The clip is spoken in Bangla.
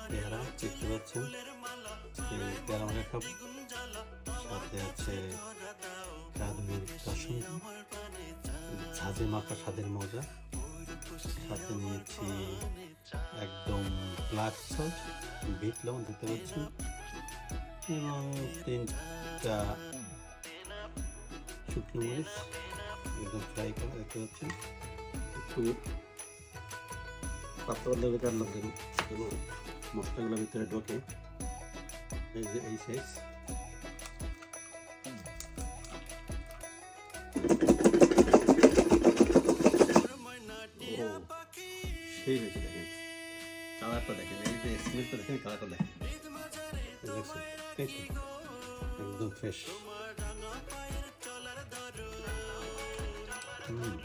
পেয়ারা দেখতে পাচ্ছেন, এই পেয়ারা মানে একটা, সাথে আছে রাঁধুনির কাসুন্দি, ঝাঁঝে মাখা স্বাদের মজা, সাথে নিয়েছি একদম ব্ল্যাক সল্ট, বিট লবণ দেখতে পাচ্ছেন, এবং 3টা শুকনো মরিচ একদম ফ্রাই করা দেখতে পাচ্ছেন। একটু পাতলা লেগে রান্না দেন এবং মশলাগুলোর ভিতরে ঢোকে। এই যে এই সাইজ, সেই হয়েছে। দেখেন কালারটা, দেখেন এই যে স্মেলটা, দেখেন কালারটা, দেখেন দেখছেন, এই তো একদম ফ্রেশ। হুম।